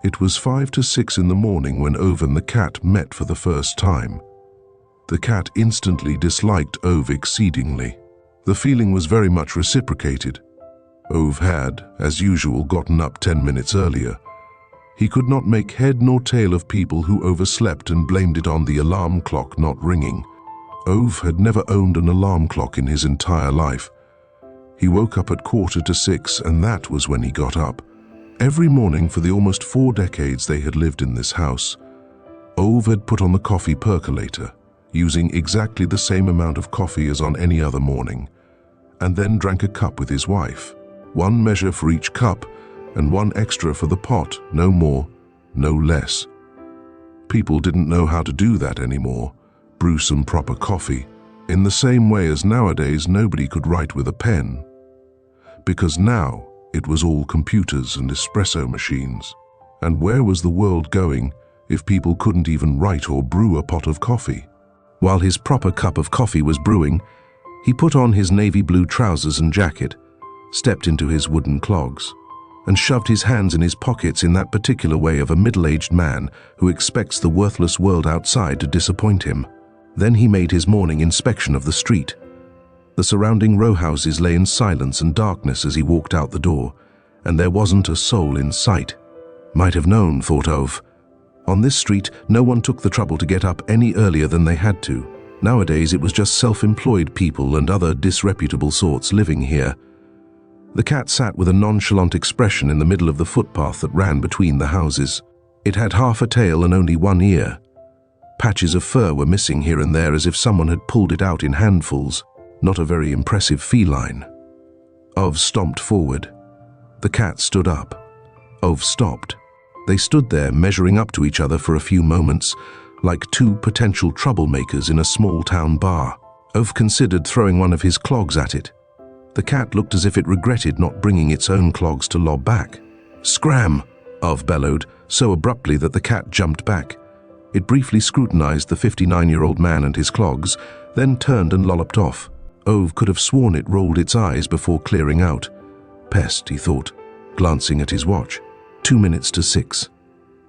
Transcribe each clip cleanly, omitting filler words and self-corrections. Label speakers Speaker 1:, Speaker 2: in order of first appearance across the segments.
Speaker 1: It was 5 to 6 in the morning when Ove and the cat met for the first time. The cat instantly disliked Ove exceedingly. The feeling was very much reciprocated. Ove had, as usual, gotten up 10 minutes earlier. He could not make head nor tail of people who overslept and blamed it on the alarm clock not ringing. Ove had never owned an alarm clock in his entire life. He woke up at 5:45, and that was when he got up. Every morning for the almost 4 decades they had lived in this house, Ove had put on the coffee percolator, using exactly the same amount of coffee as on any other morning, and then drank a cup with his wife. 1 measure for each cup, and 1 extra for the pot, no more, no less. People didn't know how to do that anymore, brew some proper coffee, in the same way as nowadays nobody could write with a pen. Because now it was all computers and espresso machines. And where was the world going if people couldn't even write or brew a pot of coffee? While his proper cup of coffee was brewing, he put on his navy blue trousers and jacket, stepped into his wooden clogs, and shoved his hands in his pockets in that particular way of a middle-aged man who expects the worthless world outside to disappoint him. Then he made his morning inspection of the street. The surrounding row houses lay in silence and darkness as he walked out the door, and there wasn't a soul in sight. Might have known, thought Ove. On this street, no one took the trouble to get up any earlier than they had to. Nowadays, it was just self-employed people and other disreputable sorts living here. The cat sat with a nonchalant expression in the middle of the footpath that ran between the houses. It had half a tail and only 1 ear. Patches of fur were missing here and there as if someone had pulled it out in handfuls. Not a very impressive feline. Ove stomped forward. The cat stood up. Ove stopped. They stood there measuring up to each other for a few moments, like 2 potential troublemakers in a small-town bar. Ove considered throwing one of his clogs at it. The cat looked as if it regretted not bringing its own clogs to lob back. "Scram!" Ove bellowed, so abruptly that the cat jumped back. It briefly scrutinized the 59-year-old man and his clogs, then turned and lolloped off. Ove could have sworn it rolled its eyes before clearing out. Pest, he thought, glancing at his watch. 2 minutes to 6.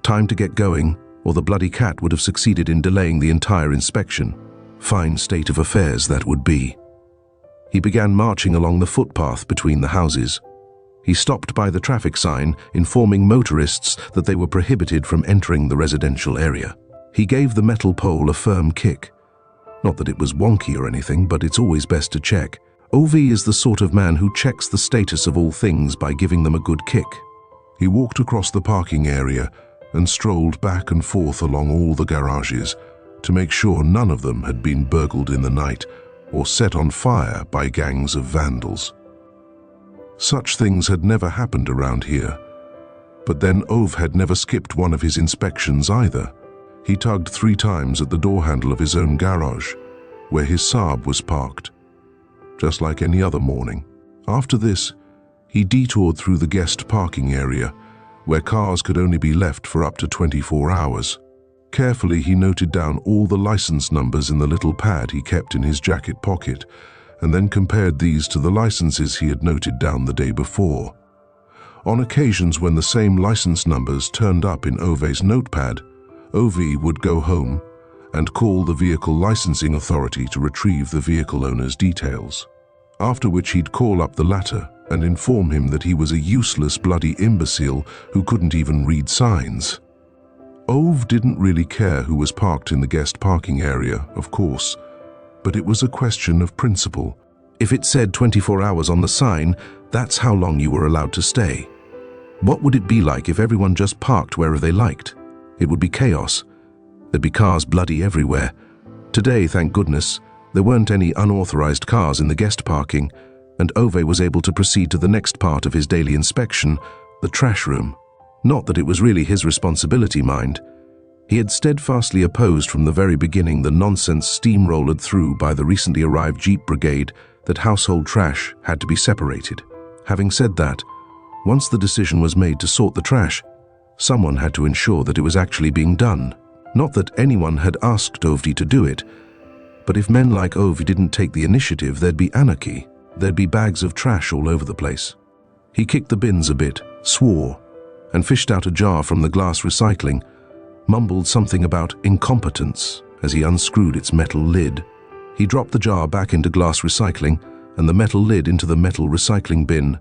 Speaker 1: Time to get going, or the bloody cat would have succeeded in delaying the entire inspection. Fine state of affairs that would be. He began marching along the footpath between the houses. He stopped by the traffic sign, informing motorists that they were prohibited from entering the residential area. He gave the metal pole a firm kick. Not that it was wonky or anything, but it's always best to check. Ove is the sort of man who checks the status of all things by giving them a good kick. He walked across the parking area and strolled back and forth along all the garages to make sure none of them had been burgled in the night or set on fire by gangs of vandals. Such things had never happened around here. But then Ove had never skipped one of his inspections either. He tugged 3 times at the door handle of his own garage, where his Saab was parked, just like any other morning. After this, he detoured through the guest parking area, where cars could only be left for up to 24 hours. Carefully, he noted down all the license numbers in the little pad he kept in his jacket pocket, and then compared these to the licenses he had noted down the day before. On occasions when the same license numbers turned up in Ove's notepad, Ove would go home and call the vehicle licensing authority to retrieve the vehicle owner's details, after which he'd call up the latter and inform him that he was a useless bloody imbecile who couldn't even read signs. Ove didn't really care who was parked in the guest parking area, of course, but it was a question of principle. If it said 24 hours on the sign, that's how long you were allowed to stay. What would it be like if everyone just parked wherever they liked? It would be chaos. There'd be cars bloody everywhere. Today, thank goodness, there weren't any unauthorized cars in the guest parking, and Ove was able to proceed to the next part of his daily inspection, the trash room. Not that it was really his responsibility, mind. He had steadfastly opposed from the very beginning the nonsense steamrollered through by the recently arrived Jeep Brigade that household trash had to be separated. Having said that, once the decision was made to sort the trash, someone had to ensure that it was actually being done. Not that anyone had asked Ove to do it, but if men like Ove didn't take the initiative, there'd be anarchy. There'd be bags of trash all over the place. He kicked the bins a bit, swore, and fished out a jar from the glass recycling, mumbled something about incompetence as he unscrewed its metal lid. He dropped the jar back into glass recycling and the metal lid into the metal recycling bin.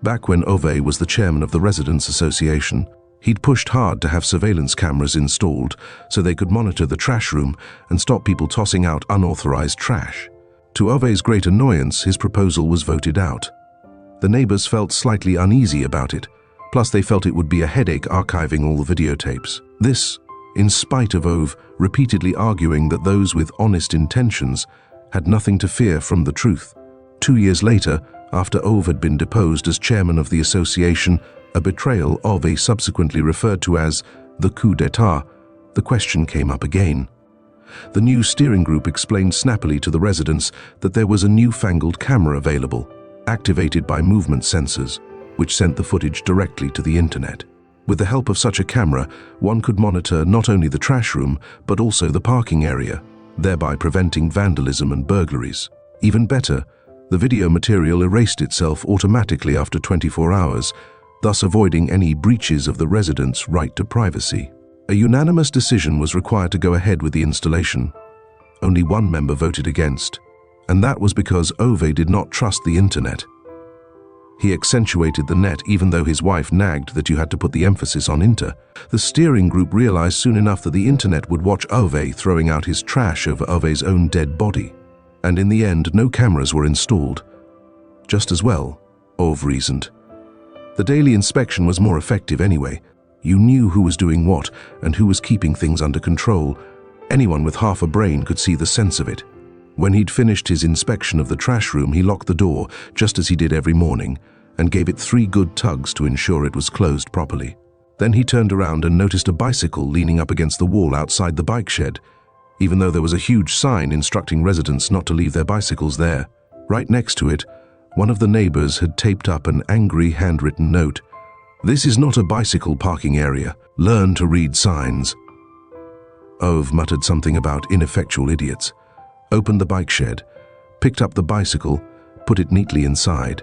Speaker 1: Back when Ove was the chairman of the Residents' Association, he'd pushed hard to have surveillance cameras installed so they could monitor the trash room and stop people tossing out unauthorized trash. To Ove's great annoyance, his proposal was voted out. The neighbors felt slightly uneasy about it, plus they felt it would be a headache archiving all the videotapes. This, in spite of Ove repeatedly arguing that those with honest intentions had nothing to fear from the truth. 2 years later, after Ove had been deposed as chairman of the association, a betrayal Ove subsequently referred to as the coup d'etat, the question came up again. The new steering group explained snappily to the residents that there was a newfangled camera available, activated by movement sensors, which sent the footage directly to the internet. With the help of such a camera, one could monitor not only the trash room, but also the parking area, thereby preventing vandalism and burglaries. Even better, the video material erased itself automatically after 24 hours, thus avoiding any breaches of the residents' right to privacy. A unanimous decision was required to go ahead with the installation. Only one member voted against, and that was because Ove did not trust the internet. He accentuated the net even though his wife nagged that you had to put the emphasis on inter. The steering group realized soon enough that the internet would watch Ove throwing out his trash over Ove's own dead body. And in the end, no cameras were installed. Just as well, Ove reasoned. The daily inspection was more effective anyway. You knew who was doing what and who was keeping things under control. Anyone with half a brain could see the sense of it. When he'd finished his inspection of the trash room, he locked the door, just as he did every morning, and gave it 3 good tugs to ensure it was closed properly. Then he turned around and noticed a bicycle leaning up against the wall outside the bike shed, even though there was a huge sign instructing residents not to leave their bicycles there. Right next to it, one of the neighbors had taped up an angry handwritten note. "This is not a bicycle parking area. Learn to read signs." Ove muttered something about ineffectual idiots, opened the bike shed, picked up the bicycle, put it neatly inside,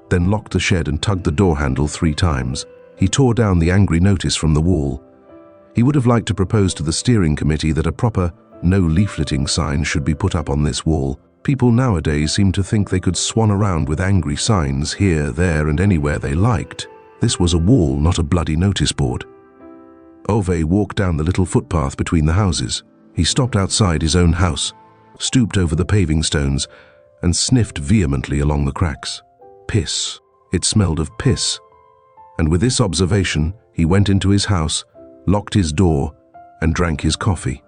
Speaker 1: then locked the shed and tugged the door handle 3 times. He tore down the angry notice from the wall. He would have liked to propose to the steering committee that a proper no leafleting sign should be put up on this wall. People nowadays seem to think they could swan around with angry signs here, there, and anywhere they liked. This was a wall, not a bloody notice board. Ove walked down the little footpath between the houses. He stopped outside his own house, stooped over the paving stones, and sniffed vehemently along the cracks. Piss. It smelled of piss. And with this observation, he went into his house, locked his door, and drank his coffee.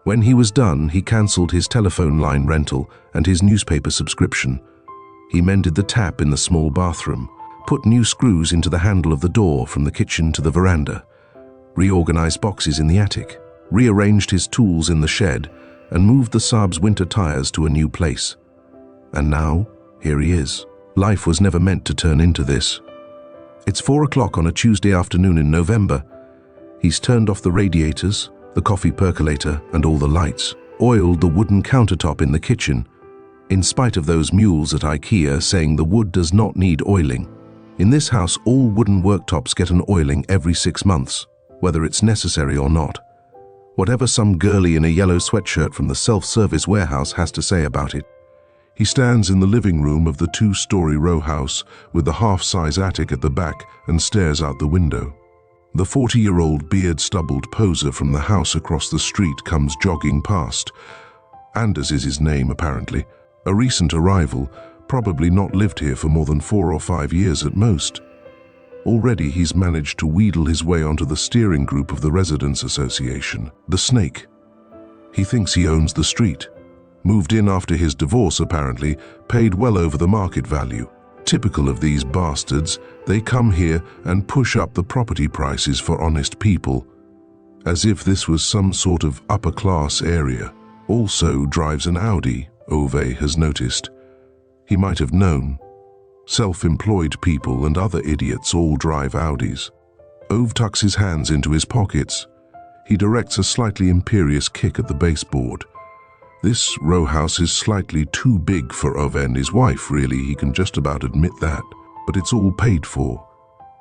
Speaker 1: When he was done, he cancelled his telephone line rental and his newspaper subscription. He mended the tap in the small bathroom, put new screws into the handle of the door from the kitchen to the veranda, reorganized boxes in the attic, rearranged his tools in the shed, and moved the Saab's winter tires to a new place. And now, here he is. Life was never meant to turn into this. It's 4 o'clock on a Tuesday afternoon in November. He's turned off the radiators, the coffee percolator, and all the lights, oiled the wooden countertop in the kitchen, in spite of those mules at IKEA saying the wood does not need oiling. In this house, all wooden worktops get an oiling every 6 months, whether it's necessary or not. Whatever some girlie in a yellow sweatshirt from the self-service warehouse has to say about it. He stands in the living room of the 2-story row house with the half-size attic at the back and stares out the window. The 40-year-old beard-stubbled poser from the house across the street comes jogging past. Anders is his name, apparently. A recent arrival, probably not lived here for more than 4 or 5 years at most. Already he's managed to wheedle his way onto the steering group of the Residents' Association, the Snake. He thinks he owns the street. Moved in after his divorce, apparently, paid well over the market value. Typical of these bastards, they come here and push up the property prices for honest people, as if this was some sort of upper-class area. Also drives an Audi, Ove has noticed. He might have known. Self-employed people and other idiots all drive Audis. Ove tucks his hands into his pockets. He directs a slightly imperious kick at the baseboard. This row house is slightly too big for Ove and his wife, really. He can just about admit that. But it's all paid for.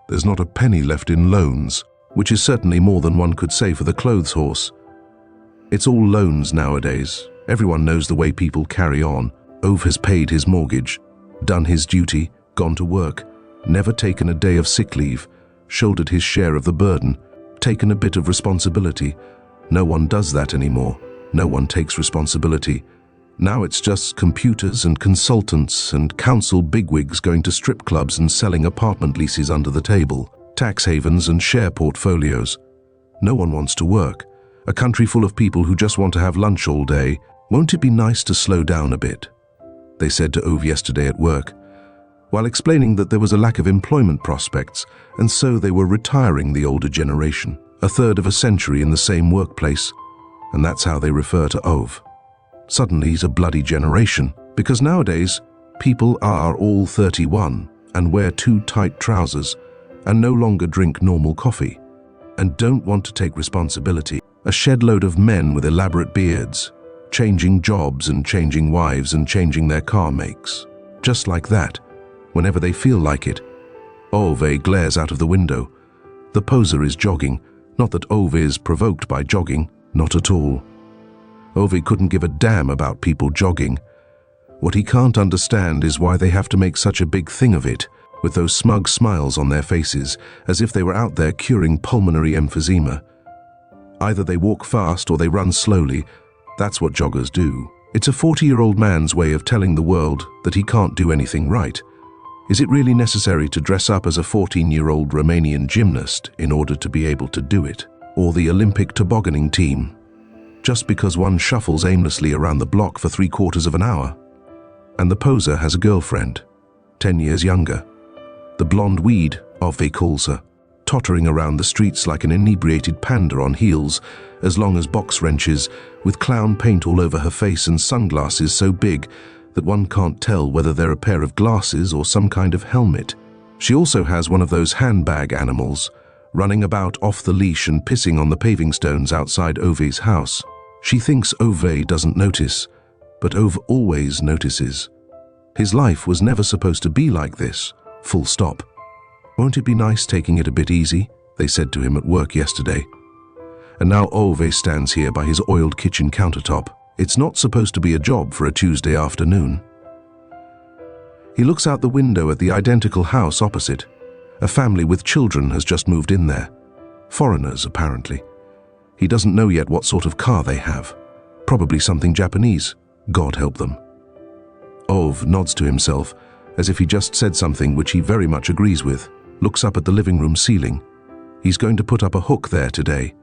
Speaker 1: There's not a penny left in loans, which is certainly more than one could say for the clothes horse. It's all loans nowadays. Everyone knows the way people carry on. Ove has paid his mortgage, done his duty, gone to work, never taken a day of sick leave, shouldered his share of the burden, taken a bit of responsibility. No one does that anymore. No one takes responsibility. Now it's just computers and consultants and council bigwigs going to strip clubs and selling apartment leases under the table, tax havens and share portfolios. No one wants to work. A country full of people who just want to have lunch all day. Won't it be nice to slow down a bit? They said to Ove yesterday at work, while explaining that there was a lack of employment prospects, and so they were retiring the older generation, a third of a century in the same workplace, and that's how they refer to Ove. Suddenly he's a bloody generation, because nowadays people are all 31 and wear too tight trousers and no longer drink normal coffee and don't want to take responsibility. A shed load of men with elaborate beards, changing jobs and changing wives and changing their car makes. Just like that, whenever they feel like it. Ove glares out of the window. The poser is jogging, not that Ove is provoked by jogging, not at all. Ove couldn't give a damn about people jogging. What he can't understand is why they have to make such a big thing of it, with those smug smiles on their faces, as if they were out there curing pulmonary emphysema. Either they walk fast or they run slowly. That's what joggers do. It's a 40-year-old man's way of telling the world that he can't do anything right. Is it really necessary to dress up as a 14-year-old Romanian gymnast in order to be able to do it? Or the Olympic tobogganing team? Just because one shuffles aimlessly around the block for 3/4 of an hour. And the poser has a girlfriend, 10 years younger. The blonde weed, Ove calls her, tottering around the streets like an inebriated panda on heels, as long as box wrenches, with clown paint all over her face and sunglasses so big that one can't tell whether they're a pair of glasses or some kind of helmet. She also has one of those handbag animals, running about off the leash and pissing on the paving stones outside Ove's house. She thinks Ove doesn't notice, but Ove always notices. His life was never supposed to be like this, full stop. Won't it be nice taking it a bit easy? They said to him at work yesterday. And now Ove stands here by his oiled kitchen countertop. It's not supposed to be a job for a Tuesday afternoon. He looks out the window at the identical house opposite. A family with children has just moved in there. Foreigners, apparently. He doesn't know yet what sort of car they have. Probably something Japanese. God help them. Ove nods to himself, as if he just said something which he very much agrees with, looks up at the living room ceiling. He's going to put up a hook there today.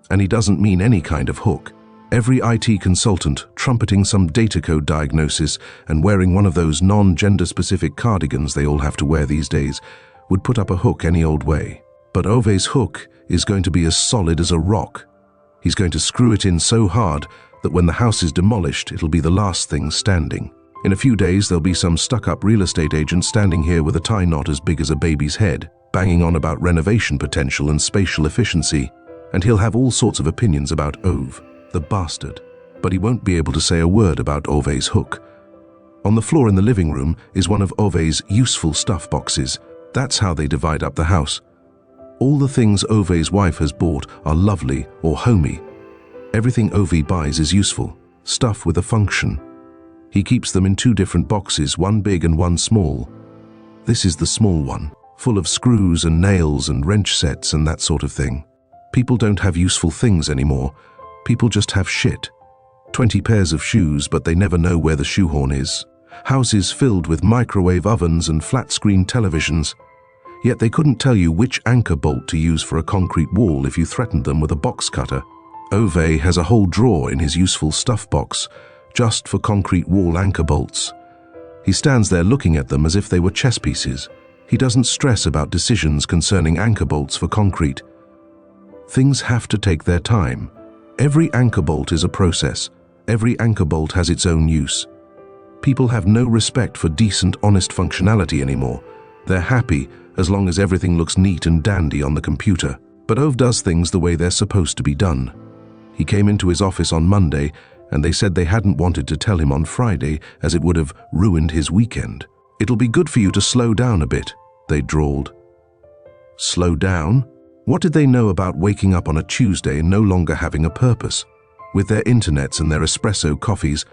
Speaker 1: And he doesn't mean any kind of hook. Every IT consultant trumpeting some data code diagnosis and wearing one of those non-gender specific cardigans they all have to wear these days would put up a hook any old way. But Ove's hook is going to be as solid as a rock. He's going to screw it in so hard that when the house is demolished, it'll be the last thing standing. In a few days, there'll be some stuck-up real estate agent standing here with a tie knot as big as a baby's head, banging on about renovation potential and spatial efficiency, and he'll have all sorts of opinions about Ove, the bastard. But he won't be able to say a word about Ove's hook. On the floor in the living room is one of Ove's useful stuff boxes. That's how they divide up the house. All the things Ove's wife has bought are lovely or homey. Everything Ove buys is useful, stuff with a function. He keeps them in 2 different boxes, one big and one small. This is the small one, full of screws and nails and wrench sets and that sort of thing. People don't have useful things anymore. People just have shit. 20 pairs of shoes, but they never know where the shoehorn is. Houses filled with microwave ovens and flat-screen televisions. Yet they couldn't tell you which anchor bolt to use for a concrete wall if you threatened them with a box cutter. Ove has a whole drawer in his useful stuff box, just for concrete wall anchor bolts. He stands there looking at them as if they were chess pieces. He doesn't stress about decisions concerning anchor bolts for concrete. Things have to take their time. Every anchor bolt is a process. Every anchor bolt has its own use. People have no respect for decent, honest functionality anymore. They're happy as long as everything looks neat and dandy on the computer. But Ove does things the way they're supposed to be done. He came into his office on Monday, and they said they hadn't wanted to tell him on Friday, as it would have ruined his weekend. "It'll be good for you to slow down a bit," they drawled. Slow down? What did they know about waking up on a Tuesday and no longer having a purpose? With their internets and their espresso coffees,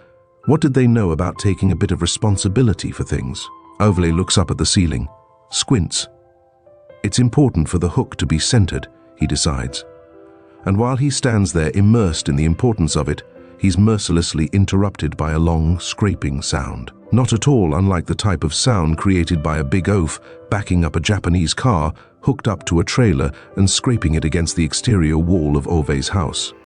Speaker 1: what did they know about taking a bit of responsibility for things? Overlay looks up at the ceiling, squints. It's important for the hook to be centered, he decides. And while he stands there immersed in the importance of it, he's mercilessly interrupted by a long, scraping sound. Not at all unlike the type of sound created by a big oaf backing up a Japanese car, hooked up to a trailer and scraping it against the exterior wall of Ove's house.